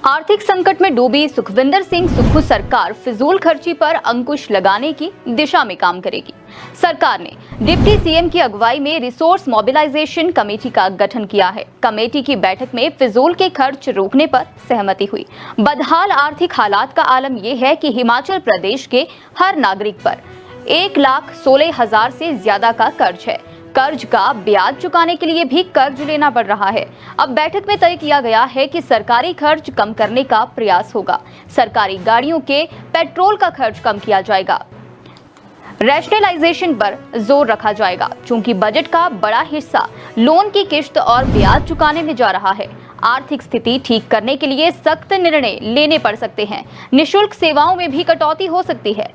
आर्थिक संकट में डूबी सुखविंदर सिंह सुक्खू सरकार फिजूल खर्ची पर अंकुश लगाने की दिशा में काम करेगी। सरकार ने डिप्टी सीएम की अगुवाई में रिसोर्स मोबिलाइजेशन कमेटी का गठन किया है। कमेटी की बैठक में फिजूल के खर्च रोकने पर सहमति हुई। बदहाल आर्थिक हालात का आलम यह है कि हिमाचल प्रदेश के हर नागरिक पर 1,16,000 से ज्यादा का कर्ज है। कर्ज का ब्याज चुकाने के लिए भी कर्ज लेना पड़ रहा है। अब बैठक में तय किया गया है कि सरकारी खर्च कम करने का प्रयास होगा। सरकारी गाड़ियों के पेट्रोल का खर्च कम किया जाएगा। रैशनलाइजेशन पर जोर रखा जाएगा, चूंकि बजट का बड़ा हिस्सा लोन की किश्त और ब्याज चुकाने में जा रहा है। आर्थिक स्थिति ठीक करने के लिए सख्त निर्णय लेने पड़ सकते हैं। निशुल्क सेवाओं में भी कटौती हो सकती है।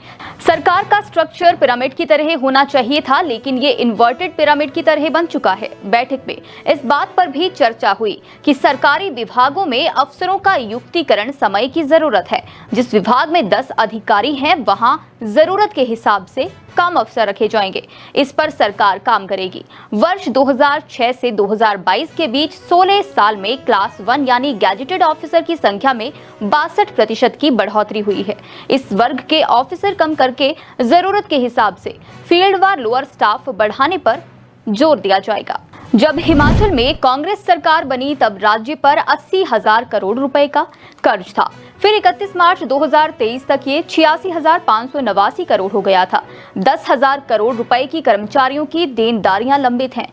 सरकार का स्ट्रक्चर पिरामिड की तरह होना चाहिए था, लेकिन ये इन्वर्टेड पिरामिड की तरह बन चुका है। बैठक में इस बात पर भी चर्चा हुई कि सरकारी विभागों में अफसरों का युक्तिकरण समय की जरूरत है। जिस विभाग में 10 अधिकारी हैं, वहां जरूरत के हिसाब से कम अफसर रखे जाएंगे। इस पर सरकार काम करेगी। वर्ष 2006 से 2022 के बीच 16 साल में क्लास 1 यानी गैजेटेड ऑफिसर की संख्या में 62% की बढ़ोतरी हुई है। इस वर्ग के ऑफिसर कम करके जरूरत के हिसाब से फील्डवार लोअर स्टाफ बढ़ाने पर जोर दिया जाएगा। जब हिमाचल में कांग्रेस सरकार बनी तब राज्य पर 80,000 करोड़ रुपए का कर्ज था। फिर 31 मार्च 2023 तक ये 86,589 करोड़ हो गया था। 10,000 करोड़ रुपए की कर्मचारियों की देनदारियां लंबित हैं।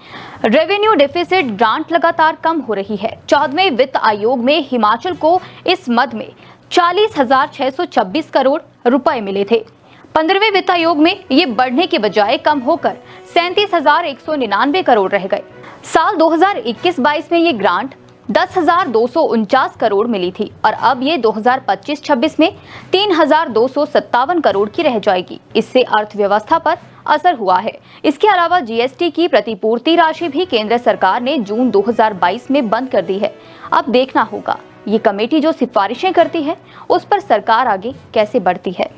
रेवेन्यू डेफिसिट ग्रांट लगातार कम हो रही है। 14वें वित्त आयोग में हिमाचल को इस मद में 40,626 करोड़ रुपए मिले थे। 15वें वित्त आयोग में ये बढ़ने के बजाय कम होकर 37,199 करोड़ रह गए। साल 2021-22 में ये ग्रांट 10,249 करोड़ मिली थी और अब ये 2025-26 में 3,257 करोड़ की रह जाएगी। इससे अर्थव्यवस्था पर असर हुआ है। इसके अलावा जीएसटी की प्रतिपूर्ति राशि भी केंद्र सरकार ने जून 2022 में बंद कर दी है। अब देखना होगा ये कमेटी जो सिफारिशें करती है उस पर सरकार आगे कैसे बढ़ती है।